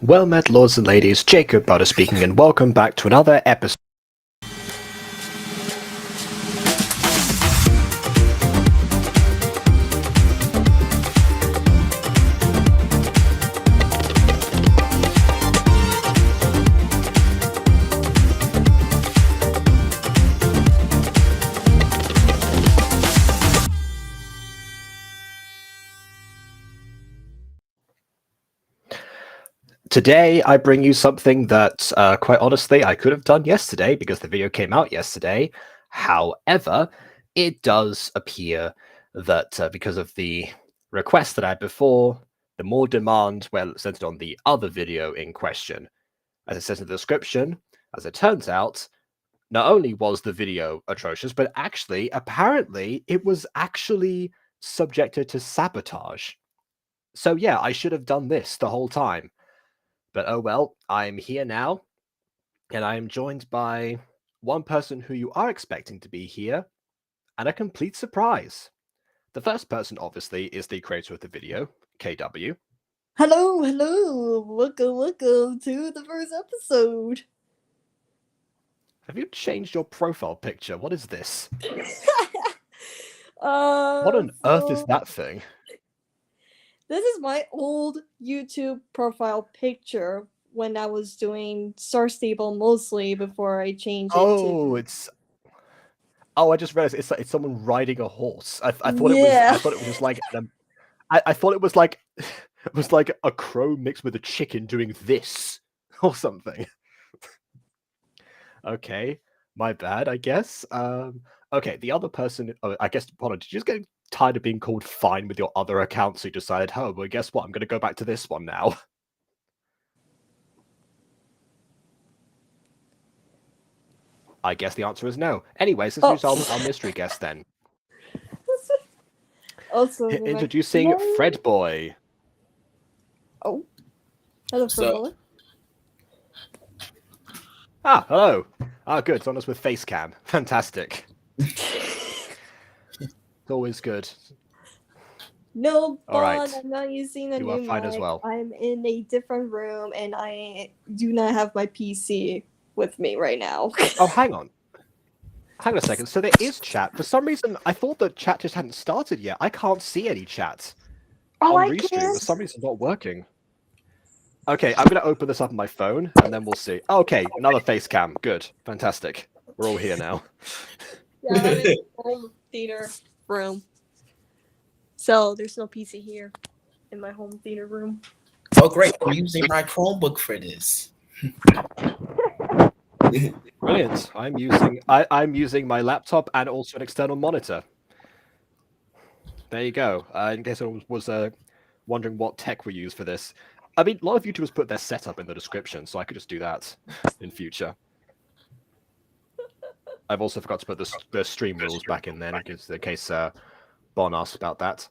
Well met, lords and ladies, Jacob Butter speaking, and welcome back to another episode. Today, I bring you something that, quite honestly, I could have done yesterday because the video came out yesterday. However, it does appear that because of the request that I had before, the more demand, well, centered on the other video in question. As it says in the description, as it turns out, not only was the video atrocious, but actually, apparently, it was actually subjected to sabotage. So yeah, I should have done this the whole time. But oh well, I'm here now, and I am joined by one person who you are expecting to be here, and a complete surprise. The first person, obviously, is the creator of the video, KW. Hello, welcome to the first episode. Have you changed your profile picture? What is this? What What on earth is that thing? This is my old YouTube profile picture when I was doing Star Stable mostly before I changed it's... Oh, I just realized it's someone riding a horse. I thought Yeah. I thought it was just like I thought it was like a crow mixed with a chicken doing this or something. Okay, my bad, I guess. Okay, the other person, I guess, hold on, did you just get tired of being called fine with your other account, so you decided, oh, well, guess what, I'm going to go back to this one now? I guess the answer is no. Anyways, let's use our mystery guest then. Also, introducing Fred Boy. Oh, hello, Fred Boy. Ah, hello. Ah, good. It's on us with face cam. Fantastic. It's always good. No, Bond, I'm not using a new mic. As well. I'm in a different room, and I do not have my PC with me right now. Oh, hang on. Hang on a second. So there is chat. For some reason, I thought that chat just hadn't started yet. I can't see any chat on Restream. For some reason, it's not working. Okay, I'm going to open this up on my phone, and then we'll see. Okay, another face cam. Good. Fantastic. We're all here now. Yeah, I'm in the home theater room. So, there's no PC here in my home theater room. Oh, great. I'm using my Chromebook for this. Brilliant. I'm using my laptop and also an external monitor. There you go. In case anyone was wondering what tech we use for this. I mean, a lot of YouTubers put their setup in the description, so I could just do that in future. I've also forgot to put the stream rules back in there, in case Bon asked about that.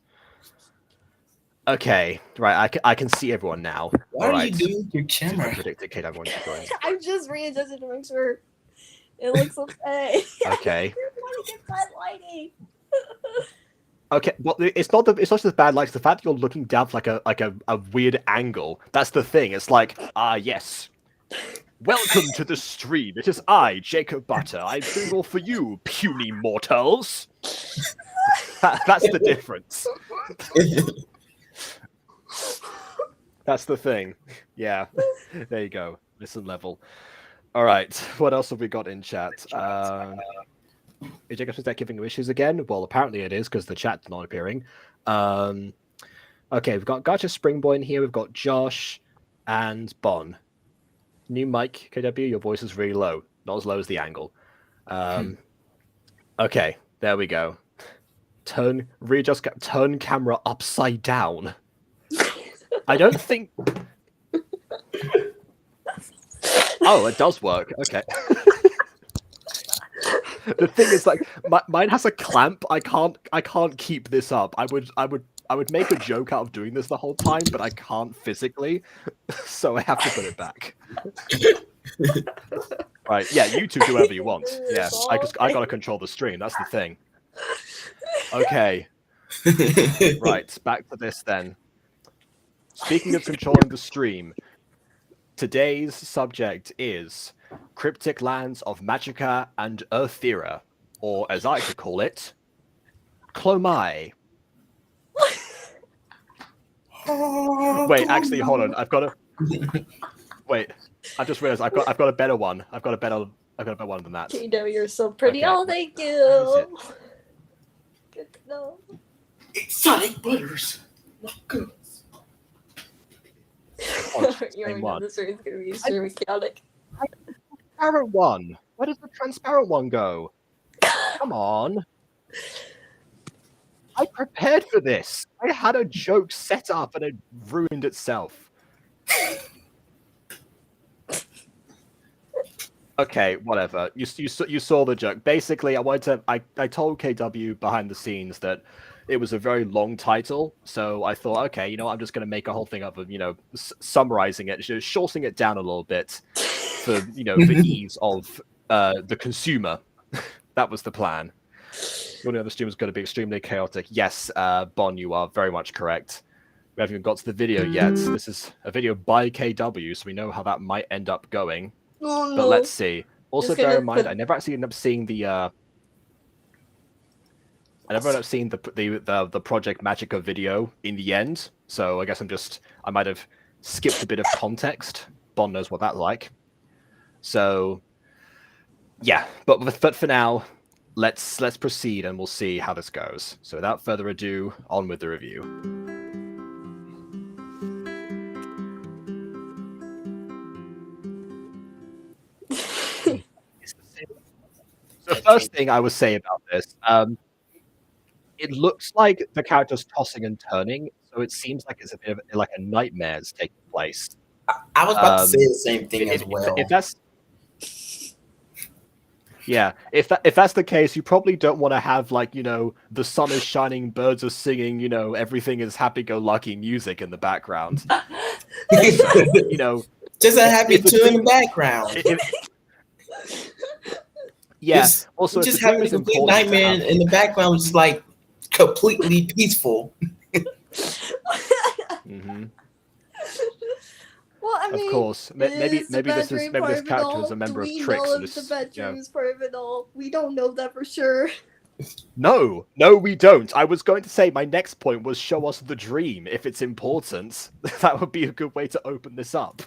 Okay, right, I can see everyone now. What are you doing with your camera? I'm just readjusting to make sure it looks okay. Okay. I want to get bad lighting. Okay, well, it's not just the bad lights. The fact that you're looking down for like a weird angle. That's the thing. It's like, yes. Welcome to the stream. It is I, Jacob Butter. I'm doing all for you, puny mortals. That's the difference. That's the thing. Yeah. There you go. Listen level. All right. What else have we got in chat? Is Jacob's deck giving you issues again? Well, apparently it is because the chat's not appearing. Okay, we've got Gacha Springboy in here. We've got Josh and Bon. New mic, KW. Your voice is really low. Not as low as the angle. Okay, there we go. Turn camera upside down. I don't think. Oh, it does work. Okay. The thing is, like, mine has a clamp. I can't keep this up. I would make a joke out of doing this the whole time, but I can't physically, so I have to put it back. Right? Yeah, you two do whatever you want. Yeah, I gotta control the stream. That's the thing. Okay. Right, back to this then. Speaking of controlling the stream, Today's subject is Cryptic Lands of Magica and Earthira, or as I like to call it, Clomai. Wait, actually, hold on. I've got to wait. I just realized I've got a better one. I've got a better one than that. KW, you're so pretty. Okay. Oh, thank Where is you. Good to know. Exotic butters. Good. Oh, You same know one. this is gonna be extremely chaotic. Transparent one. Where does the transparent one go? Come on. I prepared for this. I had a joke set up and it ruined itself. Okay, whatever. You saw the joke. Basically, I told KW behind the scenes that it was a very long title, so I thought, okay, you know, I'm just going to make a whole thing up of, you know, summarizing it, just shortening it down a little bit for, you know, the ease of the consumer. That was the plan. You know, the stream is going to be extremely chaotic. Yes, Bon, you are very much correct. We haven't even got to the video yet. This is a video by KW, so we know how that might end up going. Oh, no. But let's see. Also, Just bear gonna in mind, put- I never actually ended up seeing the. I never ended up seeing the Project Magica video in the end. So I guess I might have skipped a bit of context. Bon knows what that's like. So, yeah. But for now, let's proceed and we'll see how this goes. So without further ado, on with the review. The first thing I would say about this, it looks like the character's tossing and turning, so it seems like it's a bit of like a nightmare's taking place. I was about to say the same thing as well. If that's if that's the case, you probably don't want to have like, you know, the sun is shining, birds are singing, you know, everything is happy-go-lucky music in the background. You know, just a happy if the tune in the dream- background. Yeah. Just- Also, if just the dream having a is complete important to nightmare have- in the background, just like completely peaceful. Mhm. Well, I mean, Of course, maybe is the this bedroom maybe part this of it character all? is a member Do of we Tricks know and if the just, you know. bedroom is part of it all? We don't know that for sure. No, we don't. I was going to say my next point was show us the dream if it's important. That would be a good way to open this up.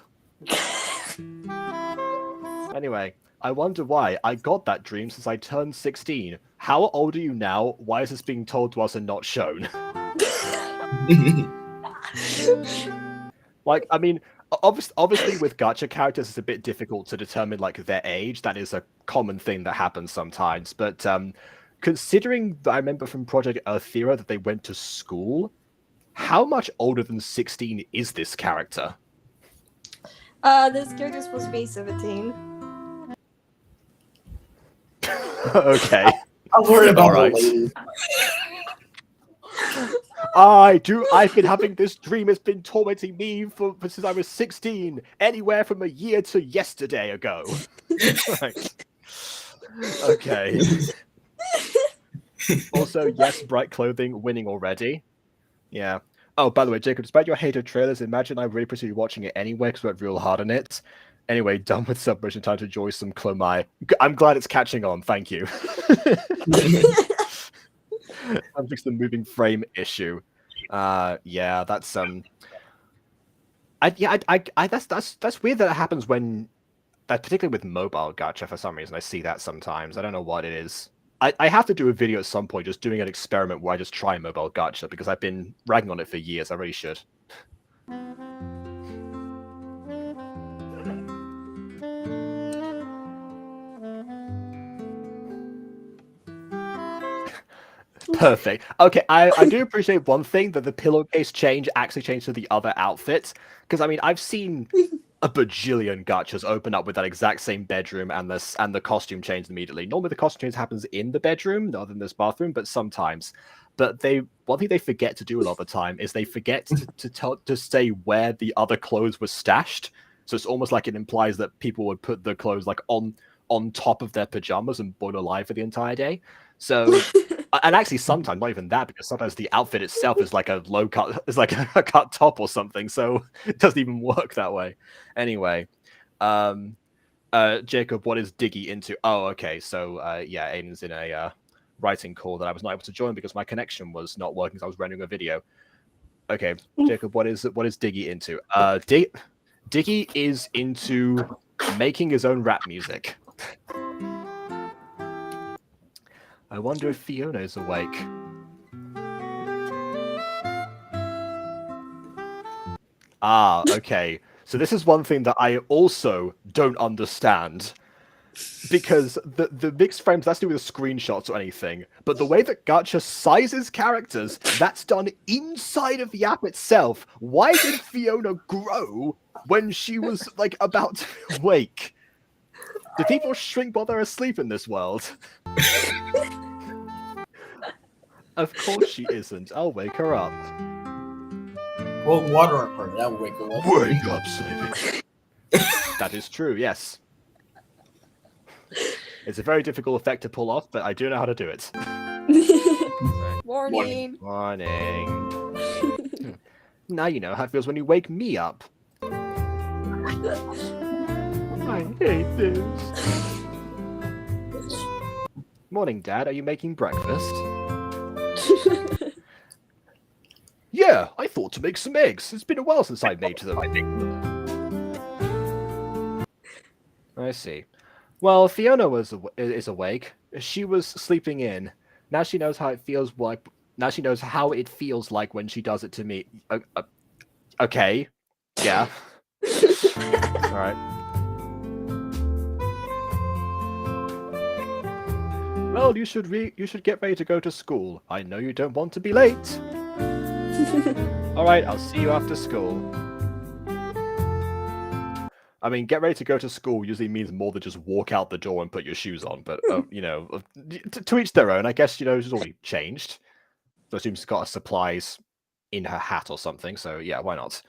Anyway, I wonder why. I got that dream since I turned 16. How old are you now? Why is this being told to us and not shown? Like, I mean, obviously with gacha characters, it's a bit difficult to determine like their age. That is a common thing that happens sometimes. But considering that I remember from Project Earthira that they went to school, how much older than 16 is this character? This character's supposed to be 17. Okay. I'm worried about All right. the lady. I've been having this dream. It's been tormenting me since I was 16. Anywhere from a year to yesterday ago. Right. Okay. Also, yes, bright clothing winning already. Yeah. Oh, by the way, Jacob, despite your hate of trailers, imagine I really proceeded watching it anyway because we worked real hard on it. Anyway, done with submission, time to enjoy some Clomai. I'm glad it's catching on, thank you. I'm fixing the moving frame issue. Yeah, that's that's weird that it happens when that, particularly with mobile gacha for some reason. I see that sometimes. I don't know what it is. I have to do a video at some point just doing an experiment where I just try mobile gacha because I've been ragging on it for years. I really should. Perfect. Okay, I do appreciate one thing, that the pillowcase change actually changed to the other outfit. Because I mean, I've seen a bajillion gachas open up with that exact same bedroom and the costume changed immediately. Normally the costume change happens in the bedroom, other than this bathroom, but sometimes. But one thing they forget to do a lot of the time is they forget to say where the other clothes were stashed. So it's almost like it implies that people would put the clothes like on top of their pajamas and boil alive for the entire day. So And actually, sometimes not even that, because sometimes the outfit itself is like a low cut, is like a cut top or something, so it doesn't even work that way. Anyway, Jacob, what is Diggy into? Oh, okay, so yeah, Aiden's in a writing call that I was not able to join because my connection was not working, so I was rendering a video. Okay, Jacob, what is Diggy into? Diggy is into making his own rap music. I wonder if Fiona is awake. Ah, okay. So this is one thing that I also don't understand. Because the mixed frames, that's to do with the screenshots or anything. But the way that Gacha sizes characters, that's done inside of the app itself. Why did Fiona grow when she was, like, about to wake? Do people shrink while they're asleep in this world? Of course she isn't. I'll wake her up. Well, water on her. That will wake her up. Wake up, sleepy. That is true, yes. It's a very difficult effect to pull off, but I do know how to do it. Morning. Morning. Now you know how it feels when you wake me up. I hate this. Morning, Dad. Are you making breakfast? Yeah, I thought to make some eggs. It's been a while since I made them, I think. I see. Well, Fiona is awake. She was sleeping in. Now she knows how it feels like. Now she knows how it feels like when she does it to me. Okay. Yeah. All right. Well, you should get ready to go to school. I know you don't want to be late. All right, I'll see you after school. I mean, get ready to go to school usually means more than just walk out the door and put your shoes on. But, you know, to each their own. I guess, you know, she's already changed. So I assume she's got her supplies in her hat or something. So, yeah, why not?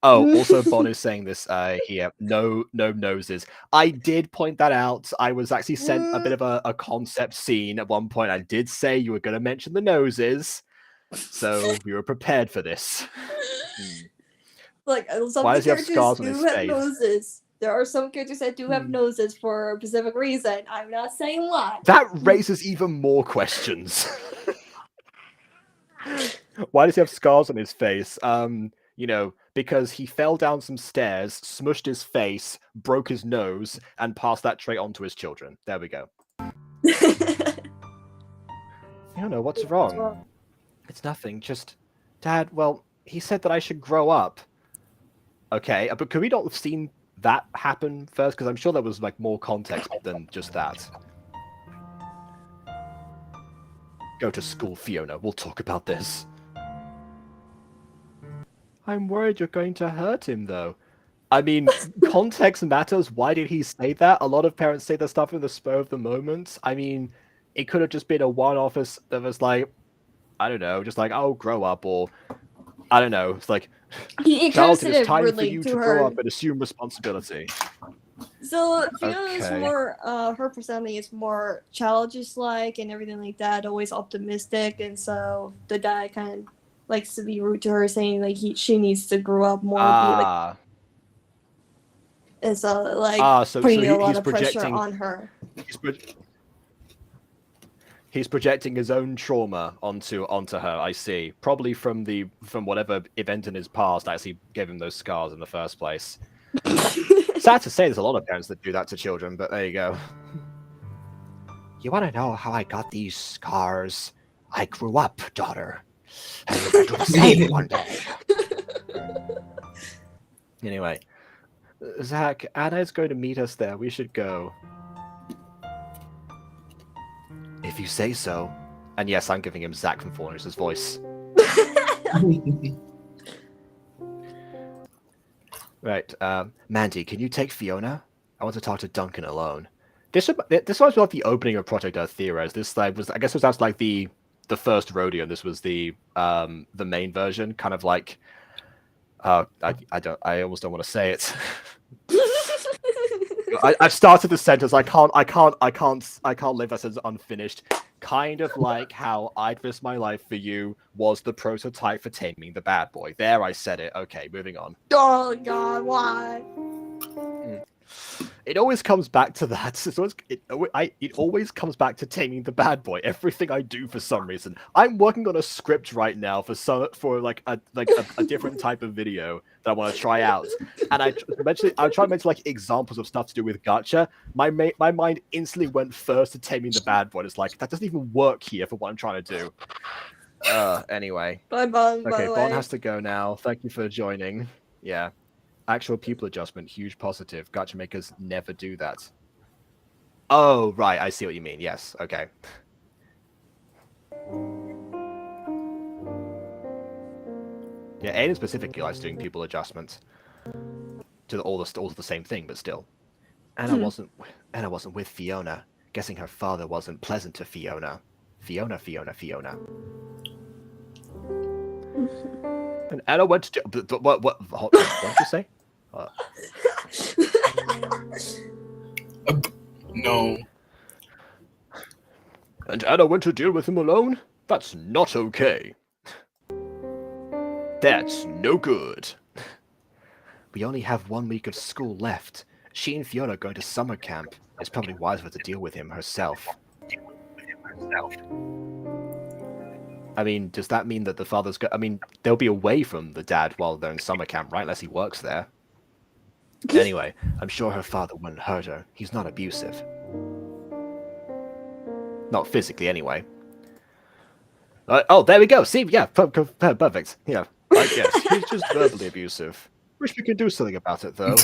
Oh, also, Bon is saying this here. No noses. I did point that out. I was actually sent a bit of a concept scene at one point. I did say you were going to mention the noses. So we were prepared for this. Like some Why does he have characters scars on do his have face? noses. There are some characters that do have noses for a specific reason. I'm not saying why. That raises even more questions. Why does he have scars on his face? You know, because he fell down some stairs, smushed his face, broke his nose, and passed that trait on to his children. There we go. Fiona, what's wrong? It's nothing, just... Dad, well, he said that I should grow up. Okay, but could we not have seen that happen first? Because I'm sure there was, like, more context than just that. Go to school, Fiona. We'll talk about this. I'm worried you're going to hurt him, though. I mean, context matters. Why did he say that? A lot of parents say that stuff in the spur of the moment. I mean, it could have just been a one-off that was like, I don't know, just like, oh, grow up, or I don't know. It's like, child, it is time for you to grow up and assume responsibility. So Fiona is more, her personality is more childish-like and everything like that, always optimistic, and so the dad kind of likes to be rude to her, saying like she needs to grow up more, be like, and so like putting a lot of pressure on her. He's projecting his own trauma onto her. I see, probably from whatever event in his past that actually gave him those scars in the first place. Sad to say, there's a lot of parents that do that to children, but there you go. You want to know how I got these scars? I grew up, daughter. And you're going to do the same one day. Anyway, Zach, Anna is going to meet us there. We should go. If you say so. And yes, I'm giving him Zach from Forner's voice. Right, Mandy, can you take Fiona? I want to talk to Duncan alone. This was like the opening of Project Earthira. This like was, I guess, was that's like the first rodeo. And this was the main version, kind of like. I almost don't want to say it. I've started the sentence. I can't leave that sentence unfinished. Kind of like how I'd risk my life for you was the prototype for taming the bad boy. There, I said it. Okay, moving on. Oh God, why? It always comes back to that. It always comes back to taming the bad boy. Everything I do for some reason. I'm working on a script right now for a different type of video that I want to try out, and I try to mention like examples of stuff to do with gacha. My mind instantly went first to taming the bad boy. It's like that doesn't even work here for what I'm trying to do. Anyway. Bye, Bon. Okay, Bon has to go now. Thank you for joining. Yeah. Actual pupil adjustment, huge positive. Gacha makers never do that. Oh, right. I see what you mean. Yes. Okay. Yeah, Aiden specifically likes doing pupil adjustments to all the same thing, but still. Anna wasn't with Fiona. Guessing her father wasn't pleasant to Fiona. Fiona. And Anna went to what did you say? No. And Anna went to deal with him alone? That's not okay. That's no good. We only have 1 week of school left. She and Fiona are going to summer camp. It's probably wiser to deal with him herself. I mean, does that mean that the father's I mean, they'll be away from the dad while they're in summer camp, right? Unless he works there. Anyway, I'm sure her father wouldn't hurt her. He's not abusive. Not physically, anyway. Oh, there we go. See, yeah, perfect. Yeah, I guess. He's just verbally abusive. Wish we could do something about it, though.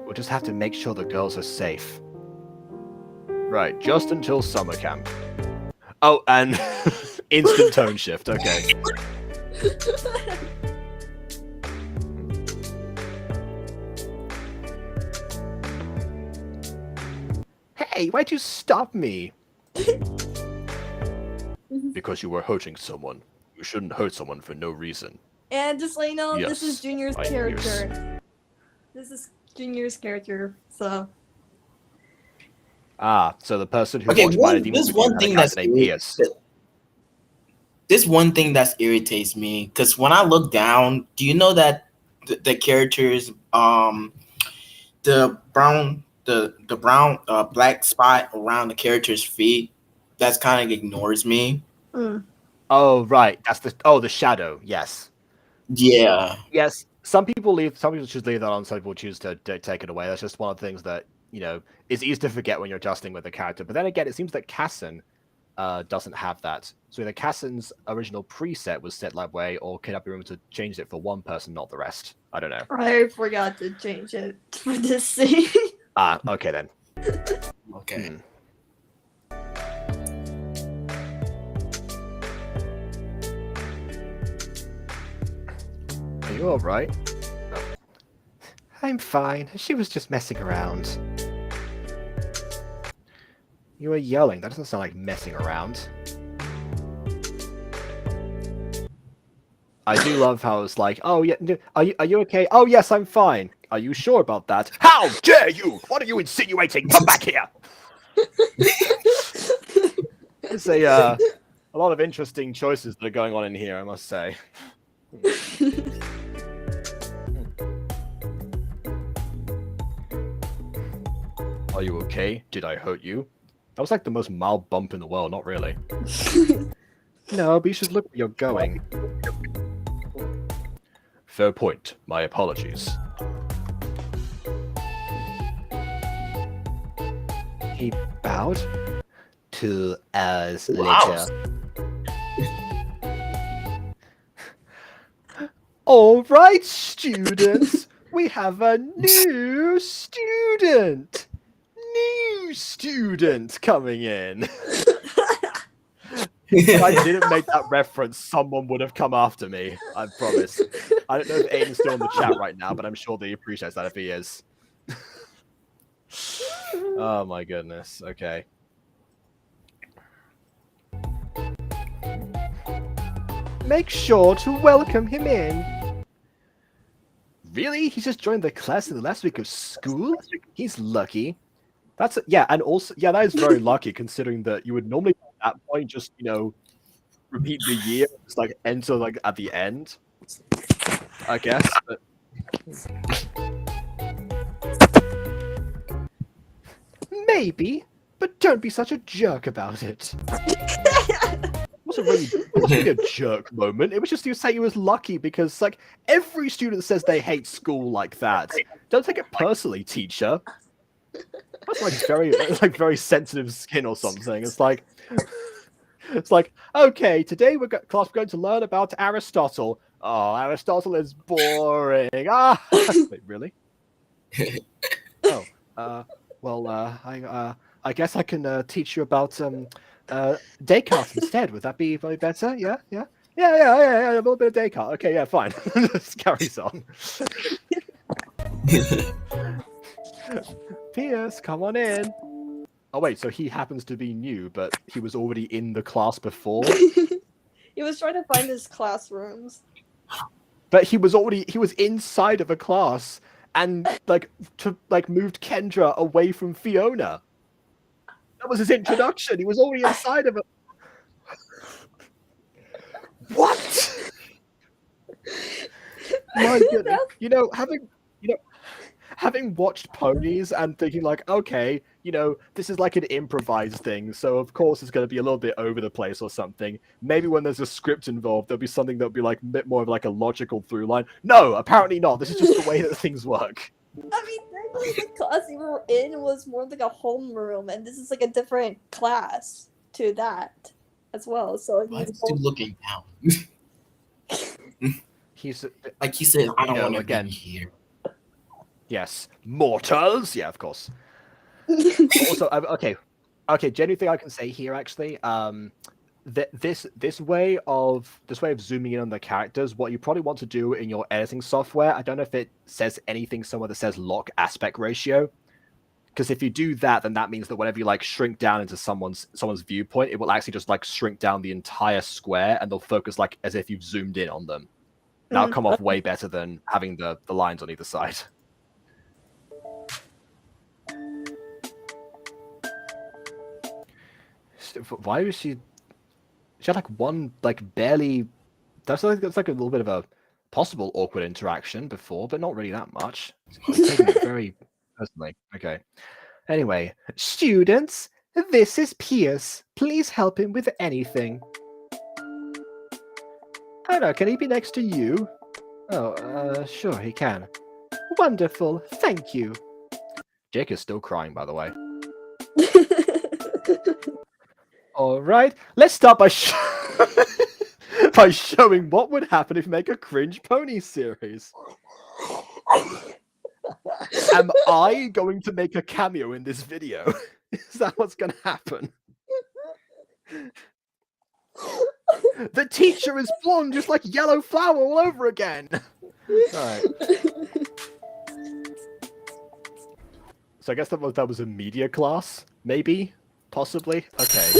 We'll just have to make sure the girls are safe. Right, just until summer camp. Oh, and instant tone shift, okay. Hey, why'd you stop me? Because you were hurting someone. You shouldn't hurt someone for no reason. And just let you know, Yes, this is Junior's character. This is Junior's character, so. Ah, so the person who Okay, watched this one thing that's this one thing that irritates me, because when I look down, do you know that the characters, the brown black spot around the character's feet, that's kind of ignores me. Oh, right. That's the shadow. Yes. Yeah. Yes. Some people choose leave that on. Some people choose to take it away. That's just one of the things that, you know, is easy to forget when you're adjusting with a character. But then again, it seems that Casson doesn't have that. So either Casson's original preset was set that way, or Kid Room to change it for one person, not the rest. I don't know. I forgot to change it for this scene. Ah, okay then. Okay. Are you alright? Oh. I'm fine. She was just messing around. You were yelling. That doesn't sound like messing around. I do love how it's like, oh yeah, are you okay? Oh yes, I'm fine. Are you sure about that? How dare you? What are you insinuating? Come back here. It's a lot of interesting choices that are going on in here, I must say. Are you okay? Did I hurt you? That was like the most mild bump in the world, not really. No, but you should look where you're going. Fair point. My apologies. He bowed to us later. All right, students. We have a new student. New student coming in. If I didn't make that reference, someone would have come after me. I promise. I don't know if Aiden's still in the chat right now, but I'm sure that he appreciates that if he is. Oh my goodness. Okay. Make sure to welcome him in. Really? He's just joined the class in the last week of school? He's lucky. That's yeah, and also that is very lucky considering that you would normally at that point just repeat the year, just like enter like at the end, I guess. But... Maybe, but don't be such a jerk about it. It wasn't really a jerk moment. It was just you saying he was lucky because like every student says they hate school like that. Don't take it personally, teacher. That's very sensitive skin or something. It's like okay, today we're going to learn about Aristotle. Oh, Aristotle is boring. Ah, wait, really? Oh, well, I guess I can teach you about Descartes instead. Would that be very better? Yeah. A little bit of Descartes. Okay, yeah, fine. Just carries on. Pierce, come on in. Oh wait, so he happens to be new, but he was already in the class before. He was trying to find his classrooms. But he was inside of a class and moved Kendra away from Fiona. That was his introduction. He was already inside of it. What? My goodness. Having watched Ponies and thinking like, okay, this is like an improvised thing, so of course it's going to be a little bit over the place or something. Maybe when there's a script involved, there'll be something that'll be like a bit more of like a logical through line. No, apparently not. This is just the way that things work. I mean, the class you were in was more like a homeroom, and this is like a different class to that as well. So why is he looking down? He's like he said, I don't want to be here. Yes, mortals. Yeah, of course. Also, okay. Genuine thing I can say here, actually, this way of zooming in on the characters, what you probably want to do in your editing software, I don't know if it says anything somewhere that says lock aspect ratio, because if you do that, then that means that whenever you like shrink down into someone's viewpoint, it will actually just like shrink down the entire square, and they'll focus like as if you've zoomed in on them. That'll come off way better than having the lines on either side. Why was she had like one barely that's like a little bit of a possible awkward interaction before, but not really that much. I'm taking it very personally. Okay. Anyway, students, this is Pierce. Please help him with anything. Oh no, can he be next to you? Oh, sure he can. Wonderful, thank you. Jake is still crying, by the way. All right, let's start by by showing what would happen if you make a cringe pony series. Am I going to make a cameo in this video? Is that what's going to happen? The teacher is blonde, just like Yellow Flower all over again. All right. So I guess that was a media class, maybe. Possibly? Okay.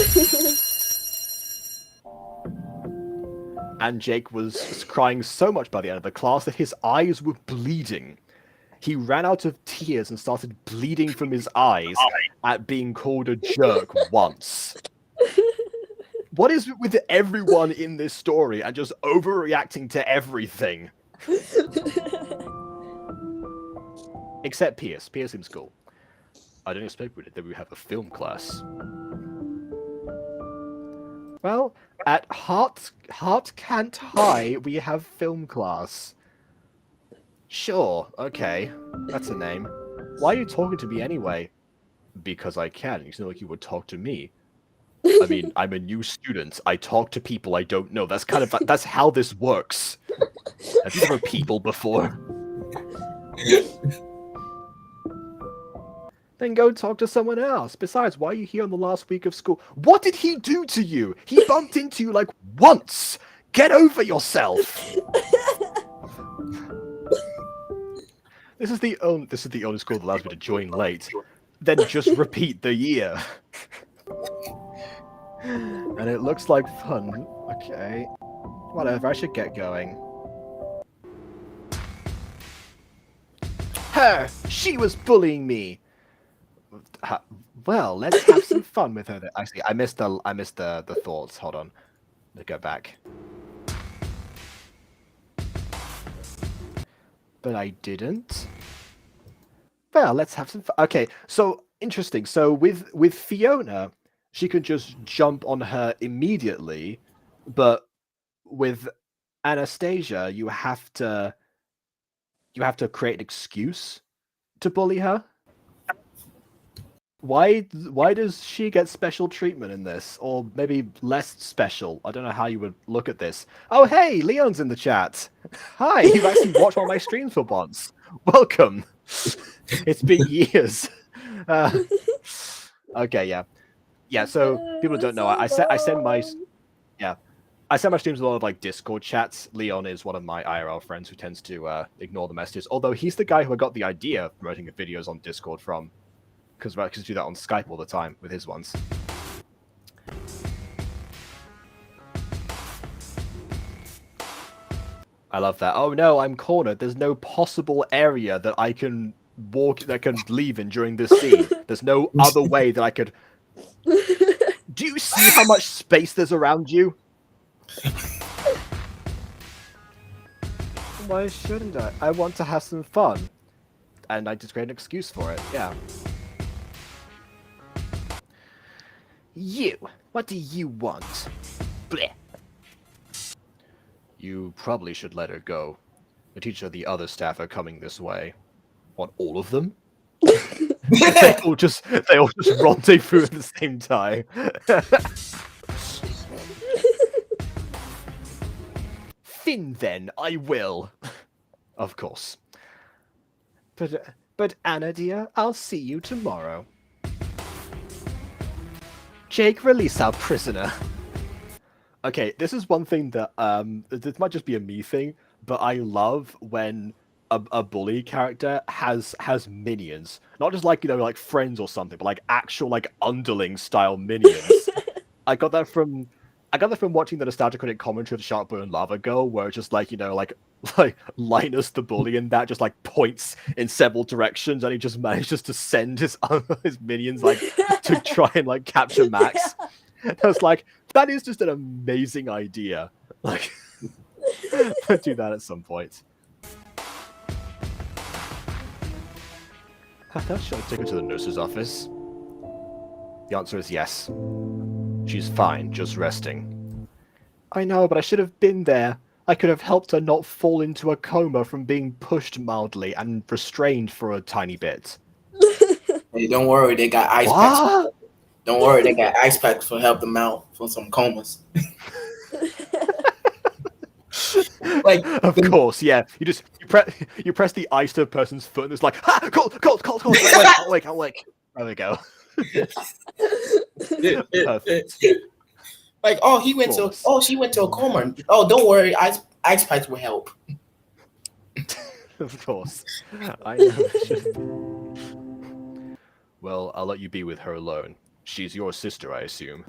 And Jake was crying so much by the end of the class that his eyes were bleeding. He ran out of tears and started bleeding from his eyes at being called a jerk once. What is it with everyone in this story and just overreacting to everything? Except Pierce. Pierce seems cool. I didn't expect that we would have a film class. Well, at Heart Can't High, we have film class. Sure, okay. That's a name. Why are you talking to me anyway? Because I can. You seem like you would talk to me. I mean, I'm a new student. I talk to people I don't know. That's how this works. Have you ever people before? Then go talk to someone else. Besides, why are you here on the last week of school? What did he do to you? He bumped into you like once. Get over yourself. This is the only school that allows me to join late. Then just repeat the year. And it looks like fun. Okay. Whatever, I should get going. Her! She was bullying me! Well, let's have some fun with her. Actually, I missed the thoughts. Hold on. Let's go back. But I didn't. Well, let's have some fun. Okay, so interesting. So with Fiona, she can just jump on her immediately, but with Anastasia, you have to create an excuse to bully her. Why does she get special treatment in this, or maybe less special? I don't know how you would look at this. Oh, hey, Leon's in the chat. Hi, you've actually watched one of my streams for once. Welcome. It's been years. Okay, yeah. So people don't know. I send my streams a lot of like Discord chats. Leon is one of my IRL friends who tends to ignore the messages. Although he's the guy who I got the idea of promoting videos on Discord from, because I do that on Skype all the time with his ones. I love that. Oh no, I'm cornered. There's no possible area that I can leave in during this scene. There's no other way that I could. Do you see how much space there's around you? Why shouldn't I? I want to have some fun. And I just create an excuse for it, yeah. You, what do you want? Blech. You probably should let her go. The teacher and the other staff are coming this way. Want all of them? they all just rendezvous at the same time. Finn, then, I will. Of course. But Anna, dear, I'll see you tomorrow. Jake, release our prisoner. Okay, this is one thing that, this might just be a me thing, but I love when a bully character has minions. Not just like, like friends or something, but like actual like underling style minions. I got that from watching the Nostalgia Critic commentary of Shark Boy and Lava Girl, where it's just like, like Linus the bully and that just like points in several directions, and he just manages to send his minions like to try and like capture Max. Yeah. I was like, that is just an amazing idea. Like, let's do that at some point. Should I take her to the nurse's office? The answer is yes. She's fine, just resting. I know, but I should have been there. I could have helped her not fall into a coma from being pushed mildly and restrained for a tiny bit. Hey, don't worry, they got ice packs. Don't worry, they got ice packs for help them out for some comas. Like, of course, yeah. You press the ice to a person's foot, and it's like, ha! Cold! Can't wake. There we go. Like, oh, she went to a coma. Oh, don't worry, ice packs will help. Of course, I know. Well, I'll let you be with her alone. She's your sister, I assume.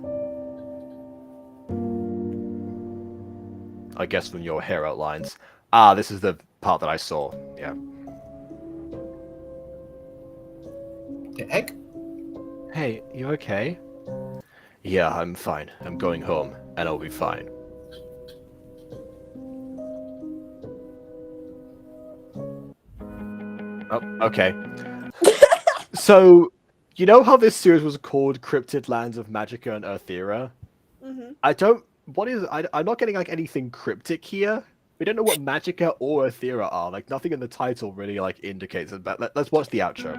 I guess from your hair outlines. Ah, this is the part that I saw. Yeah. The heck? Hey, you okay? Yeah, I'm fine. I'm going home, and I'll be fine. Oh, okay. So, you know how this series was called Cryptic Lands of Magica and Earthira? Mm-hmm. I'm not getting like anything cryptic here. We don't know what Magica or Earthira are. Like, nothing in the title really like indicates it. But let's watch the outro.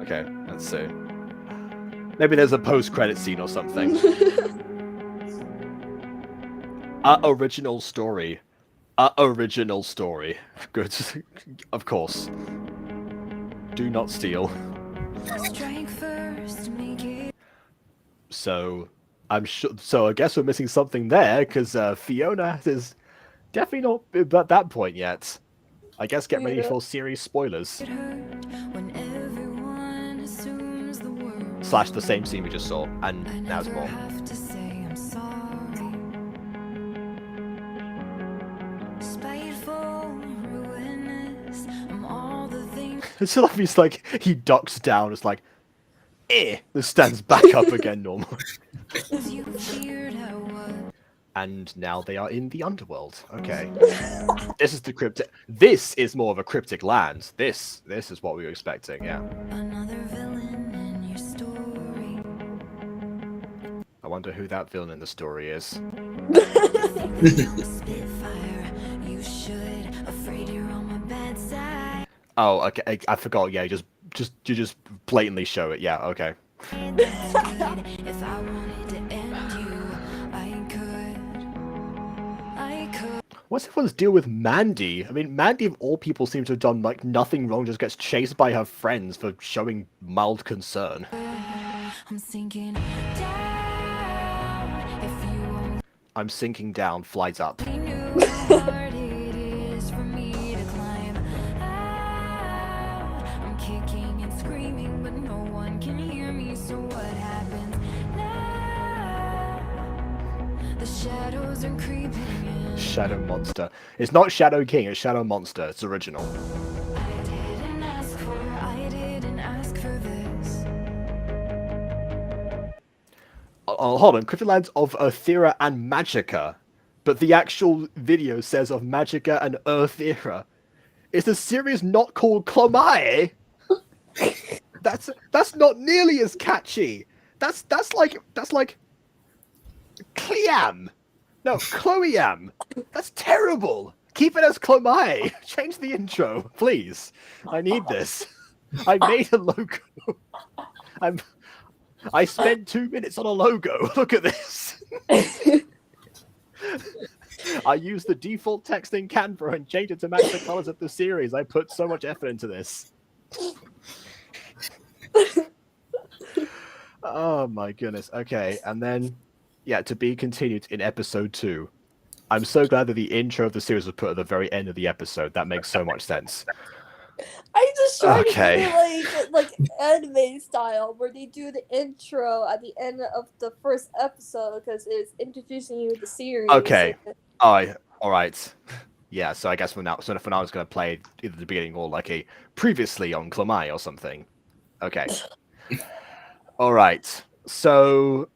Okay, let's see. Maybe there's a post-credit scene or something. Original story. Original story. Good. Of course. Do not steal. So, I'm sure. So I guess we're missing something there, because Fiona is definitely not at that point yet. I guess get ready for series spoilers. Slash the same scene we just saw, and now it's more. It's like he's like he ducks down. It's like, then stands back up again normal. And now they are in the underworld. Okay, this is the cryptic. This is more of a cryptic land. This is what we were expecting. Yeah. Another villain in your story. I wonder who that villain in the story is. Oh, okay. I forgot. Yeah, you just blatantly show it. Yeah. Okay. What's everyone's deal with Mandy? I mean, Mandy of all people seems to have done like nothing wrong. Just gets chased by her friends for showing mild concern. I'm sinking down. Flies up. Shadows are creeping in. Shadow Monster. It's not Shadow King, it's Shadow Monster. It's original. I didn't ask for this. Oh, hold on. Cryptic lands of Earthira and Magica. But the actual video says of Magica and Earthira. Is the series not called Clomae? That's not nearly as catchy. That's like Cleam. No, Chloeam. That's terrible. Keep it as Clomae. Change the intro, please. I need this. I made a logo. I spent 2 minutes on a logo. Look at this. I used the default text in Canva and changed it to match the colors of the series. I put so much effort into this. Oh my goodness. Okay, and then yeah, to be continued in episode 2. I'm so glad that the intro of the series was put at the very end of the episode. That makes so much sense. I just try to do like anime style, where they do the intro at the end of the first episode because it's introducing you to the series. Okay. All right. Yeah. So I guess for now I was going to play either the beginning or like a previously on Clomae or something. Okay. All right. So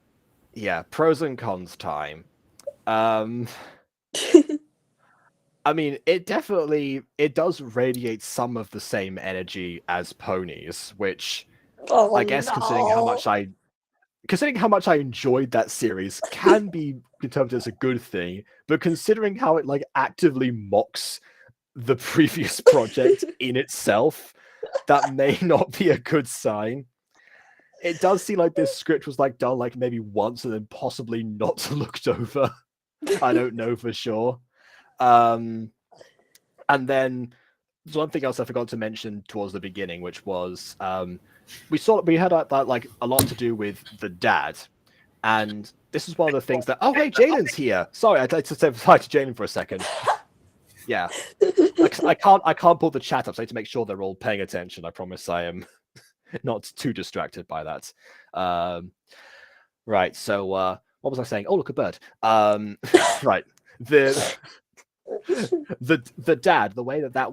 yeah, pros and cons time. I mean, it does radiate some of the same energy as ponies, which I guess considering how much I enjoyed that series can be interpreted as a good thing, but considering how it like actively mocks the previous project in itself, that may not be a good sign. It does seem like this script was like done like maybe once and then possibly not looked over. I don't know for sure. And then there's one thing else I forgot to mention towards the beginning, which was we had like a lot to do with the dad, and this is one of the things that hey, Jaden's here. Sorry, I'd like to say hi to Jaden for a second. Yeah, I can't pull the chat up, so I need to make sure they're all paying attention. I promise I am not too distracted by that. Right. So what was I saying? Oh, look, a bird. Right. The dad, the way that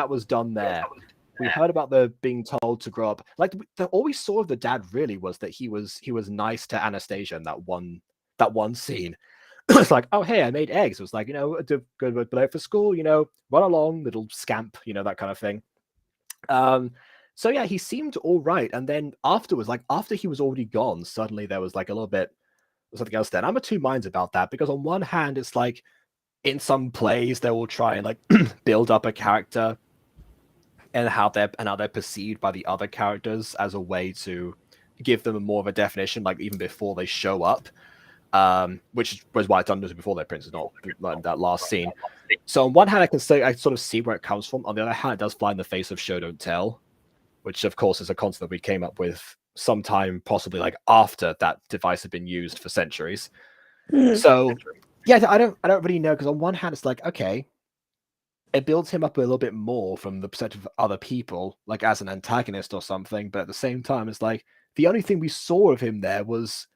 was done there. We heard about the being told to grow up. Like all we saw of the dad really was that he was nice to Anastasia in that one scene. It's like, oh hey, I made eggs. It was like, to go below for school, run along, little scamp, that kind of thing. So yeah, he seemed all right. And then afterwards, like after he was already gone, suddenly there was like a little bit something else there. And I'm of two minds about that, because on one hand, it's like in some plays they will try and like build up a character and how they're perceived by the other characters as a way to give them more of a definition, like even before they show up. Which was why it's done before their prince, not like that last scene. So on one hand, I sort of see where it comes from. On the other hand, it does fly in the face of show don't tell, which of course is a concept that we came up with sometime possibly like after that device had been used for centuries. So yeah, I don't really know, because on one hand it's like, okay, it builds him up a little bit more from the perspective of other people, like as an antagonist or something, but at the same time it's like the only thing we saw of him there was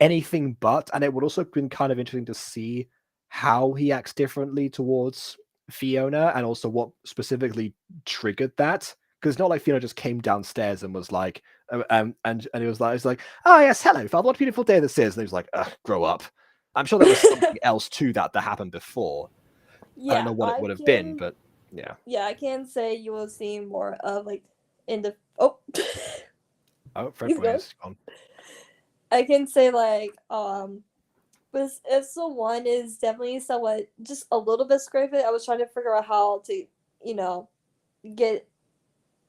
anything but, and it would also have been kind of interesting to see how he acts differently towards Fiona, and also what specifically triggered that, Because it's not like Fiona just came downstairs and was like, and he was like, oh yes, hello, Father, what a beautiful day this is. And he was like, grow up. I'm sure there was something else to that happened before. Yeah, I don't know what it would have been, but yeah. Yeah, I can say you will see more of like in the oh. Fred is gone. I can say like but episode 1 is definitely somewhat just a little bit scripted. I was trying to figure out how to, get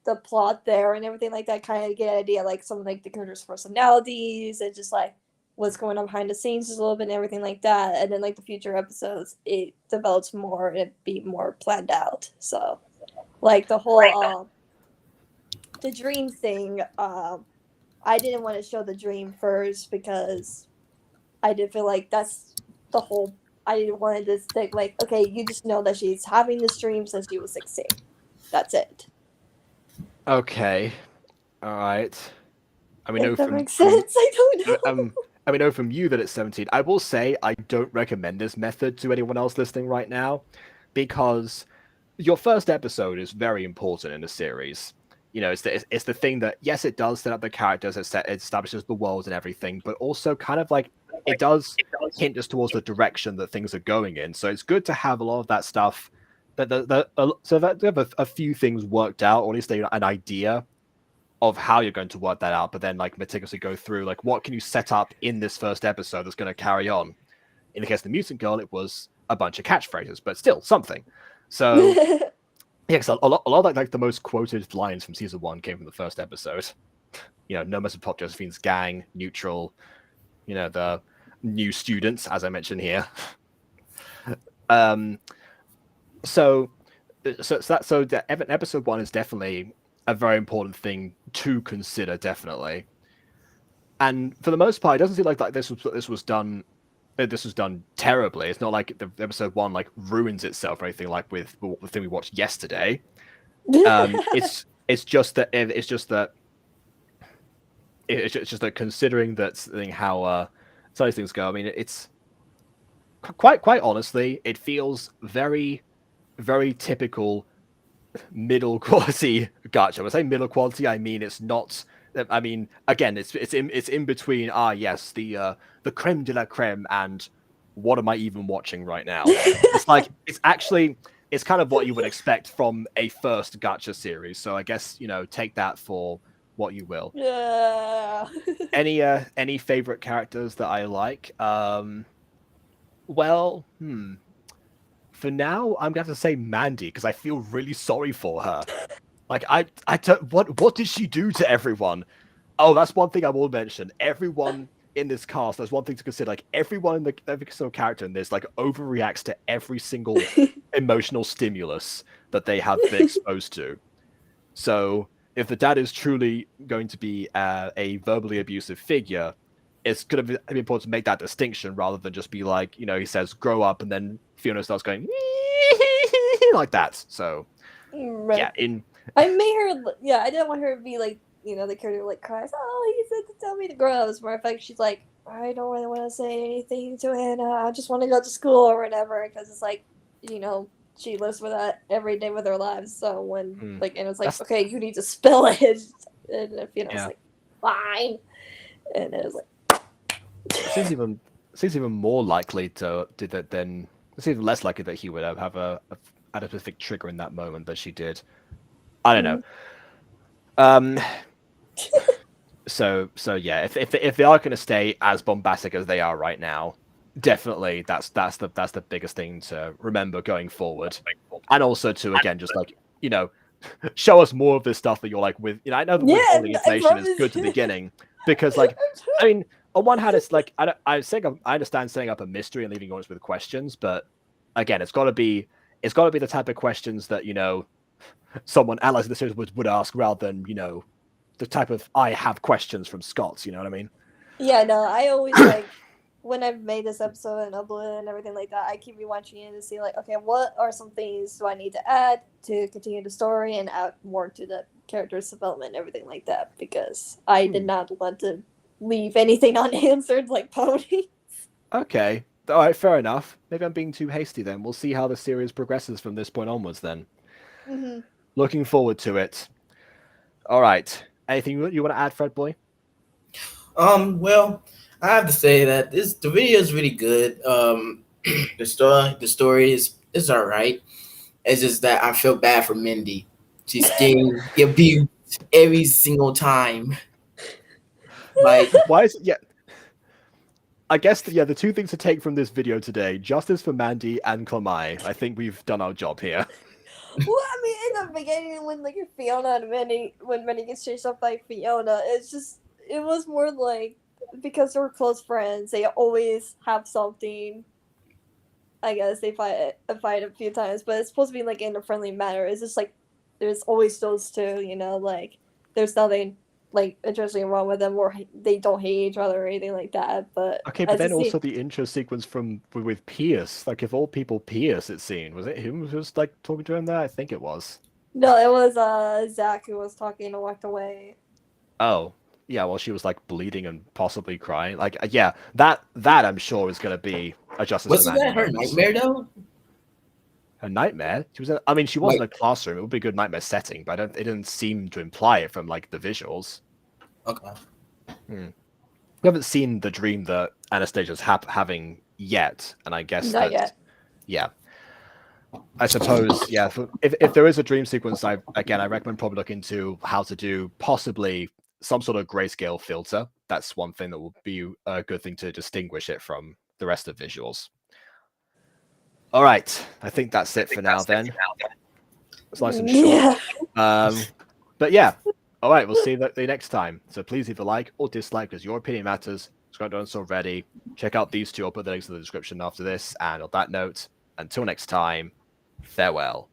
the plot there and everything like that, kind of get an idea like some of like the characters' personalities and just like what's going on behind the scenes just a little bit and everything like that. And then like the future episodes, it develops more and it be more planned out. So like the whole the dream thing, I didn't want to show the dream first because I did feel like that's the whole. I didn't want to stick like, okay, you just know that she's having this dream since she was 16. That's it. Okay, all right. I mean, if that makes sense, I don't know. I know from you that it's 17. I will say I don't recommend this method to anyone else listening right now, because your first episode is very important in the series. It's the thing that, yes, it does set up the characters, it establishes the world and everything, but also kind of like it does hint us towards the direction that things are going in. So it's good to have a lot of that stuff, so that you have a few things worked out, or at least an idea of how you're going to work that out, but then like meticulously go through like what can you set up in this first episode that's going to carry on. In the case of the Mutant Girl, it was a bunch of catchphrases, but still something. So yeah, because a lot of like the most quoted lines from season 1 came from the first episode. No mess with Pop Josephine's gang, neutral. The new students, as I mentioned here. So episode 1 is definitely a very important thing to consider, definitely. And for the most part, it doesn't seem like this was done terribly. It's not like the episode 1 like ruins itself or anything like with the thing we watched yesterday. It's just that considering that thing, how some of these things go. I mean, it's quite honestly, it feels very, very typical middle quality gacha. When I say middle quality, I mean it's not. I mean, again, it's in between. Yes, the creme de la creme and what am I even watching right now? It's like it's kind of what you would expect from a first gacha series. So I guess take that for what you will. Yeah. Any favorite characters that I like? Well, for now, I'm gonna have to say Mandy because I feel really sorry for her. Like what did she do to everyone? Oh, that's one thing I will mention. Everyone in this cast, there's one thing to consider. Like every single character in this like overreacts to every single emotional stimulus that they have been exposed to. So if the dad is truly going to be a verbally abusive figure, it's going to be important to make that distinction rather than just be like, he says grow up and then Fiona starts going like that. So right. Yeah, I made her. Yeah, I didn't want her to be like, the character like cries. Oh, he said to tell me to grow. As a matter of fact, she's like, I don't really want to say anything to Anna. I just want to go to school or whatever. Because it's like, she lives with that every day with her lives. So when like Anna's like, okay, you need to spill it, and Fiona's like, fine, and it was like, seems even more likely to do that than. It seems less likely that he would have a specific trigger in that moment that she did. I don't know. So yeah, if they are going to stay as bombastic as they are right now, definitely that's the biggest thing to remember going forward, and also to again just like show us more of this stuff that you're like with. I know the withholding information is good to the beginning because like I mean on one hand it's like I understand setting up a mystery and leaving audience with questions, but again it's got to be the type of questions that someone allies in the series would ask rather than the type of I have questions from Scots, you know what I mean? Yeah, no, I always like when I've made this episode and uploaded and everything like that, I keep rewatching it to see like, okay, what are some things do I need to add to continue the story and add more to the character's development and everything like that, because I did not want to leave anything unanswered like ponies. Okay. All right, fair enough. Maybe I'm being too hasty then. We'll see how the series progresses from this point onwards then. Mm-hmm. Looking forward to it. All right. Anything you want to add, Fred boy? Well, I have to say that the video is really good. The story is all right. It's just that I feel bad for Mindy. She's getting abused every single time. Like, Why is it? Yeah. I guess the two things to take from this video today: justice for Mandy and Klamai. I think we've done our job here. Well, I mean, in the beginning, when like Fiona and Minnie, when Minnie gets chased up by Fiona, it was more like because they're close friends, they always have something. I guess they fight a few times, but it's supposed to be like in a friendly manner. It's just like there's always those two, like there's nothing like interesting wrong with them, or they don't hate each other or anything like that. But okay, but then also the intro sequence with Pierce, like if all people Pierce, it seemed, was it him who was like talking to him there? I think it was. No, it was Zach who was talking and walked away. Oh, yeah. Well, she was like bleeding and possibly crying. Like, yeah, that I'm sure is going to be a justice. Wasn't that her nightmare though? A nightmare? She was. I mean, she was in a classroom. It would be a good nightmare setting, but it didn't seem to imply it from like the visuals. Okay. We haven't seen the dream that Anastasia's having yet, and I guess not yet. Yeah. I suppose, yeah. If there is a dream sequence, I recommend probably look into how to do possibly some sort of grayscale filter. That's one thing that will be a good thing to distinguish it from the rest of visuals. All right, I think that's it for now. Then it's nice and short. Yeah. But yeah. All right, we'll see you next time. So please leave a like or dislike because your opinion matters. Subscribe to us already. Check out these two. I'll put the links in the description after this. And on that note, until next time, farewell.